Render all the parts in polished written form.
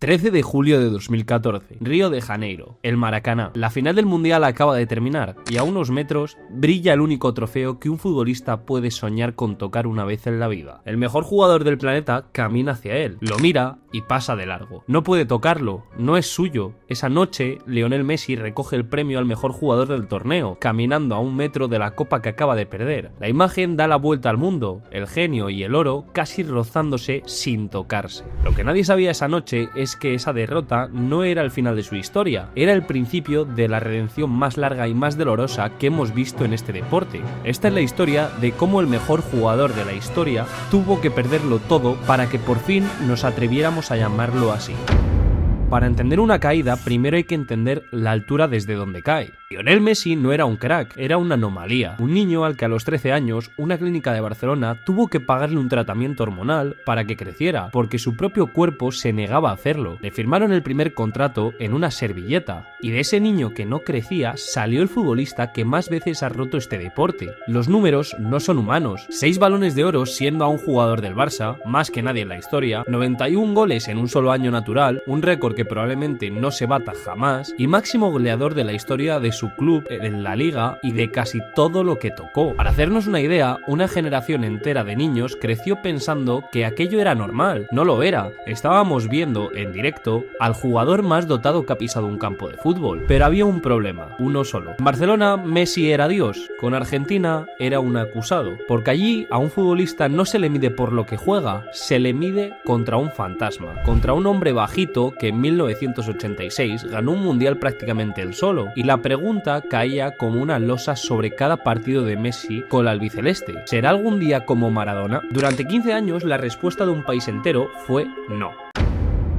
13 de julio de 2014, Río de Janeiro, el Maracaná. La final del Mundial acaba de terminar y a unos metros brilla el único trofeo que un futbolista puede soñar con tocar una vez en la vida. El mejor jugador del planeta camina hacia él, lo mira y pasa de largo. No puede tocarlo, no es suyo. Esa noche, Lionel Messi recoge el premio al mejor jugador del torneo, caminando a un metro de la copa que acaba de perder. La imagen da la vuelta al mundo, el genio y el oro casi rozándose sin tocarse. Lo que nadie sabía esa noche es que esa derrota no era el final de su historia, era el principio de la redención más larga y más dolorosa que hemos visto en este deporte. Esta es la historia de cómo el mejor jugador de la historia tuvo que perderlo todo para que por fin nos atreviéramos a llamarlo así. Para entender una caída, primero hay que entender la altura desde donde cae. Lionel Messi no era un crack, era una anomalía. Un niño al que a los 13 años, una clínica de Barcelona tuvo que pagarle un tratamiento hormonal para que creciera, porque su propio cuerpo se negaba a hacerlo. Le firmaron el primer contrato en una servilleta, y de ese niño que no crecía salió el futbolista que más veces ha roto este deporte. Los números no son humanos. 6 balones de oro siendo a un jugador del Barça, más que nadie en la historia, 91 goles en un solo año natural, un récord que probablemente no se bata jamás, y máximo goleador de la historia de su club en la liga y de casi todo lo que tocó. Para hacernos una idea, una generación entera de niños creció pensando que aquello era normal. No lo era. Estábamos viendo en directo al jugador más dotado que ha pisado un campo de fútbol. Pero había un problema, uno solo. En Barcelona, Messi era Dios. Con Argentina era un acusado. Porque allí a un futbolista no se le mide por lo que juega, se le mide contra un fantasma. Contra un hombre bajito que en 1986 ganó un mundial prácticamente él solo. Y la pregunta caía como una losa sobre cada partido de Messi con la albiceleste. ¿Será algún día como Maradona? Durante 15 años la respuesta de un país entero fue no.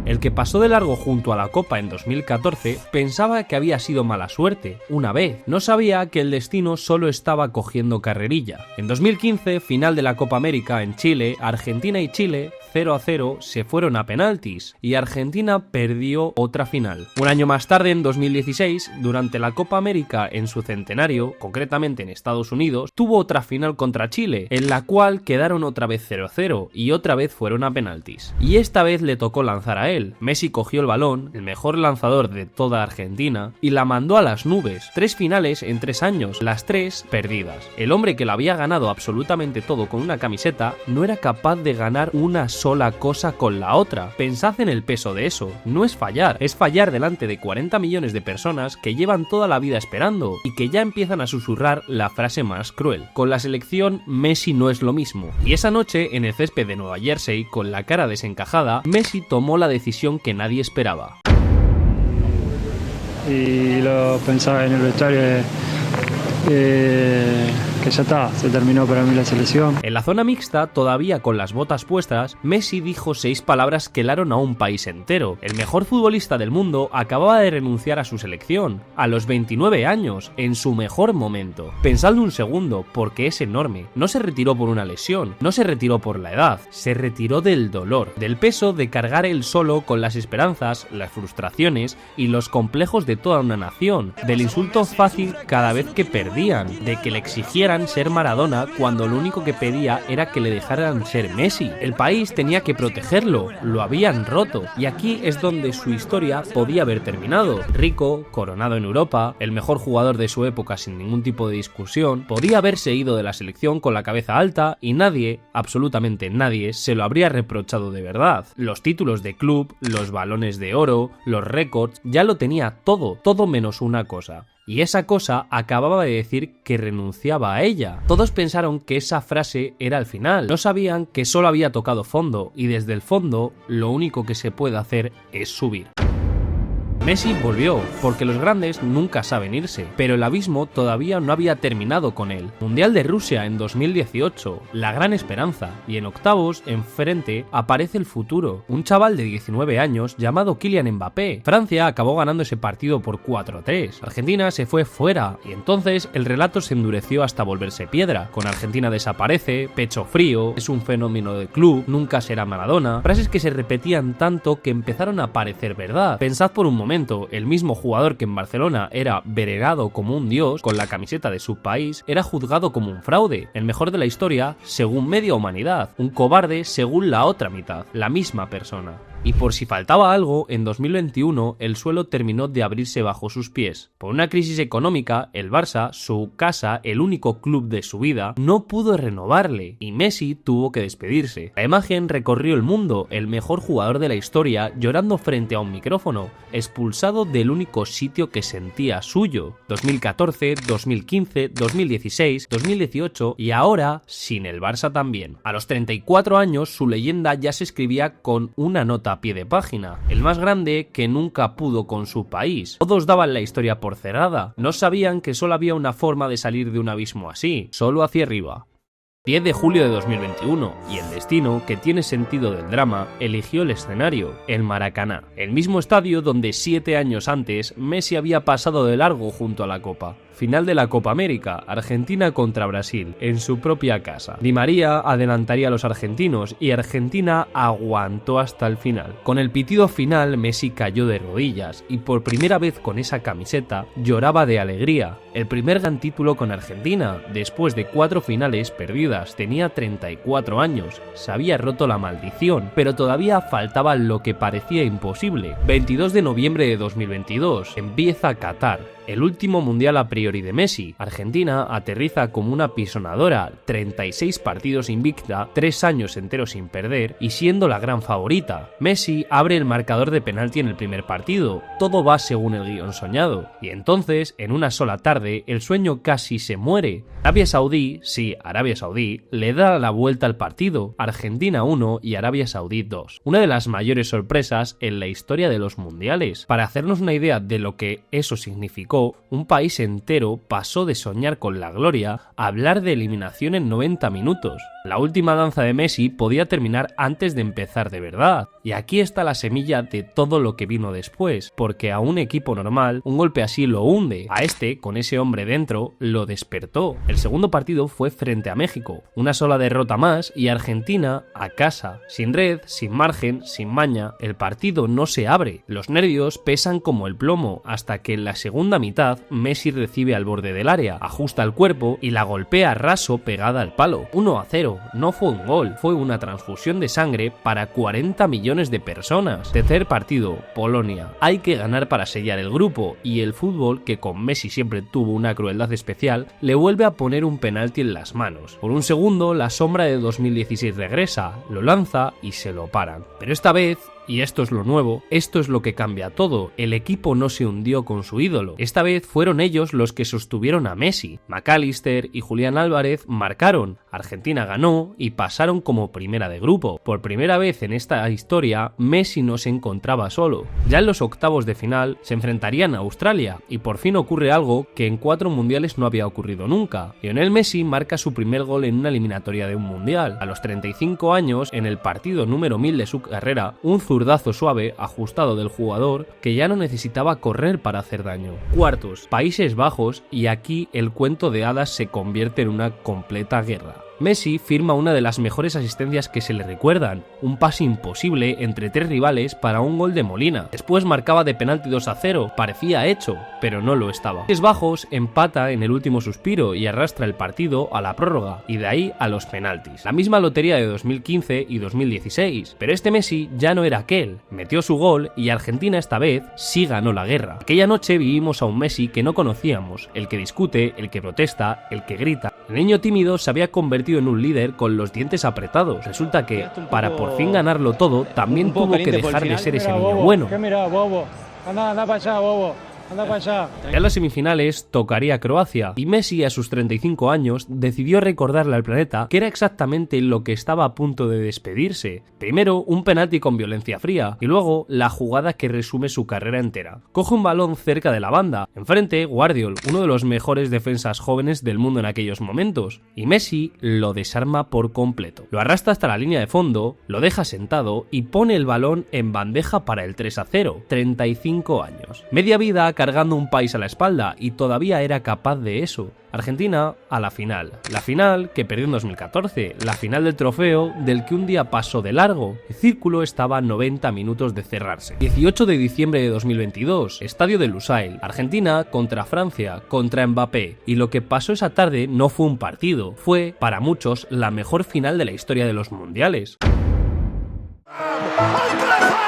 El que pasó de largo junto a la Copa en 2014 pensaba que había sido mala suerte, una vez. No sabía que el destino solo estaba cogiendo carrerilla. En 2015, final de la Copa América en Chile, Argentina y Chile 0-0 se fueron a penaltis y Argentina perdió otra final. Un año más tarde, en 2016, durante la Copa América en su centenario, concretamente en Estados Unidos, tuvo otra final contra Chile, en la cual quedaron otra vez 0-0 y otra vez fueron a penaltis. Y esta vez le tocó lanzar a él. Messi cogió el balón, el mejor lanzador de toda Argentina, y la mandó a las nubes. 3 finales en 3 años, las 3 perdidas. El hombre que lo había ganado absolutamente todo con una camiseta no era capaz de ganar una sola cosa con la otra. Pensad en el peso de eso. No es fallar delante de 40 millones de personas que llevan toda la vida esperando y que ya empiezan a susurrar la frase más cruel. Con la selección, Messi no es lo mismo. Y esa noche, en el césped de Nueva Jersey, con la cara desencajada, Messi tomó la decisión que nadie esperaba. Y lo pensaba en el vestuario que ya está, se terminó para mí la selección. En la zona mixta, todavía con las botas puestas, Messi dijo 6 palabras que helaron a un país entero. El mejor futbolista del mundo acababa de renunciar a su selección, a los 29 años, en su mejor momento. Pensadlo un segundo, porque es enorme. No se retiró por una lesión, no se retiró por la edad, se retiró del dolor, del peso de cargar él solo con las esperanzas, las frustraciones y los complejos de toda una nación, del insulto fácil cada vez que perdían, de que le exigieran ser Maradona cuando lo único que pedía era que le dejaran ser Messi. El país tenía que protegerlo, lo habían roto, y aquí es donde su historia podía haber terminado. Rico, coronado en Europa, el mejor jugador de su época sin ningún tipo de discusión, podía haberse ido de la selección con la cabeza alta y nadie, absolutamente nadie, se lo habría reprochado de verdad. Los títulos de club, los balones de oro, los récords, ya lo tenía todo menos una cosa. Y esa cosa acababa de decir que renunciaba a ella. Todos pensaron que esa frase era el final. No sabían que solo había tocado fondo y desde el fondo lo único que se puede hacer es subir. Messi volvió, porque los grandes nunca saben irse, pero el abismo todavía no había terminado con él. Mundial de Rusia en 2018, la gran esperanza, y en octavos, enfrente, aparece el futuro, un chaval de 19 años llamado Kylian Mbappé. Francia acabó ganando ese partido por 4-3. Argentina se fue fuera, y entonces el relato se endureció hasta volverse piedra. Con Argentina desaparece, pecho frío, es un fenómeno de club, nunca será Maradona, frases que se repetían tanto que empezaron a parecer verdad. Pensad por un momento, el mismo jugador que en Barcelona era venerado como un dios con la camiseta de su país, era juzgado como un fraude, el mejor de la historia según media humanidad, un cobarde según la otra mitad, la misma persona. Y por si faltaba algo, en 2021 el suelo terminó de abrirse bajo sus pies. Por una crisis económica, el Barça, su casa, el único club de su vida, no pudo renovarle y Messi tuvo que despedirse. La imagen recorrió el mundo, el mejor jugador de la historia llorando frente a un micrófono, expulsado del único sitio que sentía suyo. 2014, 2015, 2016, 2018 y ahora sin el Barça también. A los 34 años su leyenda ya se escribía con una nota a pie de página, el más grande que nunca pudo con su país. Todos daban la historia por cerrada, no sabían que solo había una forma de salir de un abismo así, solo hacia arriba. 10 de julio de 2021, y el destino, que tiene sentido del drama, eligió el escenario, el Maracaná, el mismo estadio donde 7 años antes Messi había pasado de largo junto a la Copa. Final de la Copa América, Argentina contra Brasil, en su propia casa. Di María adelantaría a los argentinos y Argentina aguantó hasta el final. Con el pitido final, Messi cayó de rodillas y por primera vez con esa camiseta lloraba de alegría. El primer gran título con Argentina, después de 4 finales perdidas, tenía 34 años, se había roto la maldición, pero todavía faltaba lo que parecía imposible. 22 de noviembre de 2022, empieza Qatar. El último mundial a priori de Messi. Argentina aterriza como una pisonadora, 36 partidos invicta, 3 años enteros sin perder y siendo la gran favorita. Messi abre el marcador de penalti en el primer partido, todo va según el guión soñado, y entonces, en una sola tarde, el sueño casi se muere. Arabia Saudí, le da la vuelta al partido, Argentina 1 y Arabia Saudí 2. Una de las mayores sorpresas en la historia de los mundiales. Para hacernos una idea de lo que eso significó, un país entero pasó de soñar con la gloria a hablar de eliminación en 90 minutos. La última danza de Messi podía terminar antes de empezar de verdad. Y aquí está la semilla de todo lo que vino después, porque a un equipo normal un golpe así lo hunde. A este, con ese hombre dentro, lo despertó. El segundo partido fue frente a México. Una sola derrota más y Argentina a casa. Sin red, sin margen, sin maña, el partido no se abre. Los nervios pesan como el plomo, hasta que en la segunda mitad Messi recibe al borde del área, ajusta el cuerpo y la golpea raso pegada al palo. 1-0. No fue un gol, fue una transfusión de sangre para 40 millones de personas. Tercer partido, Polonia. Hay que ganar para sellar el grupo y el fútbol, que con Messi siempre tuvo una crueldad especial, le vuelve a poner un penalti en las manos. Por un segundo, la sombra de 2016 regresa, lo lanza y se lo paran. Pero esta vez, y esto es lo nuevo, esto es lo que cambia todo, el equipo no se hundió con su ídolo. Esta vez fueron ellos los que sostuvieron a Messi. McAllister y Julián Álvarez marcaron, Argentina ganó y pasaron como primera de grupo. Por primera vez en esta historia, Messi no se encontraba solo. Ya en los octavos de final se enfrentarían a Australia y por fin ocurre algo que en 4 mundiales no había ocurrido nunca. Lionel Messi marca su primer gol en una eliminatoria de un mundial. A los 35 años, en el partido número 1000 de su carrera, un zurdazo suave, ajustado del jugador, que ya no necesitaba correr para hacer daño. Cuartos, Países Bajos, y aquí el cuento de hadas se convierte en una completa guerra. Messi firma una de las mejores asistencias que se le recuerdan, un pase imposible entre 3 rivales para un gol de Molina. Después marcaba de penalti 2-0, parecía hecho, pero no lo estaba. Países Bajos empata en el último suspiro y arrastra el partido a la prórroga, y de ahí a los penaltis. La misma lotería de 2015 y 2016, pero este Messi ya no era aquel, metió su gol y Argentina esta vez sí ganó la guerra. Aquella noche vivimos a un Messi que no conocíamos, el que discute, el que protesta, el que grita. El niño tímido se había convertido en un líder con los dientes apretados. Resulta que, para por fin ganarlo todo, también tuvo que dejar de ser ese niño bueno. ¿Qué mirá, bobo? Anda para allá, bobo. Anda para allá. Ya en las semifinales tocaría Croacia y Messi a sus 35 años decidió recordarle al planeta que era exactamente lo que estaba a punto de despedirse. Primero un penalti con violencia fría y luego la jugada que resume su carrera entera. Coge un balón cerca de la banda, enfrente Guardiol, uno de los mejores defensas jóvenes del mundo en aquellos momentos, y Messi lo desarma por completo. Lo arrastra hasta la línea de fondo, lo deja sentado y pone el balón en bandeja para el 3-0. 35 años. Media vida cargando un país a la espalda y todavía era capaz de eso. Argentina a la final que perdió en 2014, la final del trofeo del que un día pasó de largo. El círculo estaba a 90 minutos de cerrarse. 18 de diciembre de 2022, estadio de Lusail, Argentina contra Francia, contra Mbappé, y lo que pasó esa tarde no fue un partido, fue para muchos la mejor final de la historia de los mundiales. ¡Otra vez!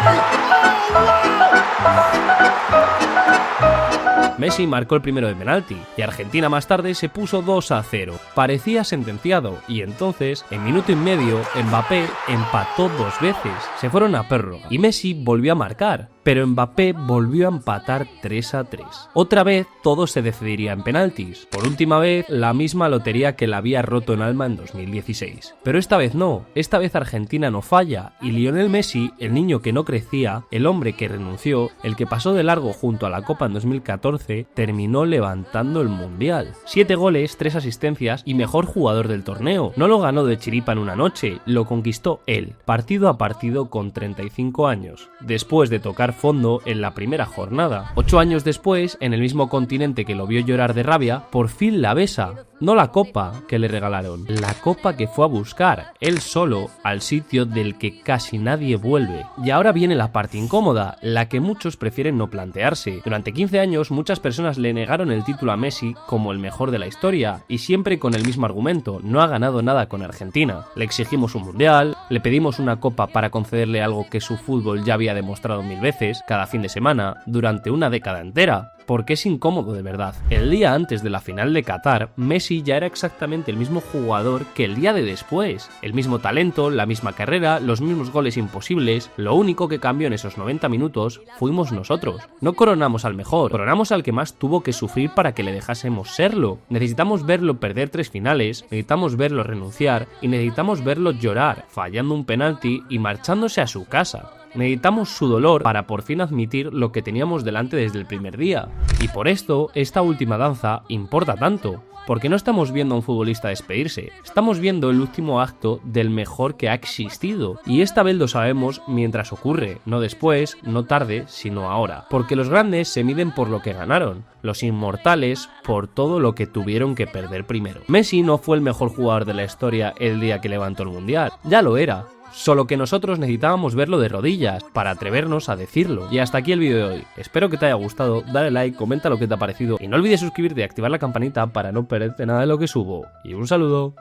Messi marcó el primero de penalti y Argentina más tarde se puso 2-0. Parecía sentenciado y entonces, en minuto y medio, Mbappé empató 2 veces. Se fueron a prórroga y Messi volvió a marcar, pero Mbappé volvió a empatar 3-3. Otra vez todo se decidiría en penaltis. Por última vez, la misma lotería que la había roto en Alma en 2016. Pero esta vez no, esta vez Argentina no falla y Lionel Messi, el niño que no crecía, el hombre que renunció, el que pasó de largo junto a la Copa en 2014, terminó levantando el Mundial. 7 goles, 3 asistencias y mejor jugador del torneo. No lo ganó de chiripa en una noche, lo conquistó él, partido a partido con 35 años, después de tocar fondo en la primera jornada. 8 años después, en el mismo continente que lo vio llorar de rabia, por fin la besa. No la copa que le regalaron, la copa que fue a buscar, él solo, al sitio del que casi nadie vuelve. Y ahora viene la parte incómoda, la que muchos prefieren no plantearse. Durante 15 años muchas personas le negaron el título a Messi como el mejor de la historia, y siempre con el mismo argumento: no ha ganado nada con Argentina. Le exigimos un mundial, le pedimos una copa para concederle algo que su fútbol ya había demostrado 1000 veces, cada fin de semana, durante una década entera. Porque es incómodo de verdad. El día antes de la final de Qatar, Messi ya era exactamente el mismo jugador que el día de después. El mismo talento, la misma carrera, los mismos goles imposibles. Lo único que cambió en esos 90 minutos fuimos nosotros. No coronamos al mejor, coronamos al que más tuvo que sufrir para que le dejásemos serlo. Necesitamos verlo perder 3 finales, necesitamos verlo renunciar y necesitamos verlo llorar, fallando un penalti y marchándose a su casa. Necesitamos su dolor para por fin admitir lo que teníamos delante desde el primer día. Y por esto, esta última danza importa tanto. Porque no estamos viendo a un futbolista despedirse, estamos viendo el último acto del mejor que ha existido. Y esta vez lo sabemos mientras ocurre, no después, no tarde, sino ahora. Porque los grandes se miden por lo que ganaron, los inmortales por todo lo que tuvieron que perder primero. Messi no fue el mejor jugador de la historia el día que levantó el Mundial, ya lo era. Solo que nosotros necesitábamos verlo de rodillas para atrevernos a decirlo. Y hasta aquí el vídeo de hoy. Espero que te haya gustado, dale like, comenta lo que te ha parecido y no olvides suscribirte y activar la campanita para no perderte nada de lo que subo. Y un saludo.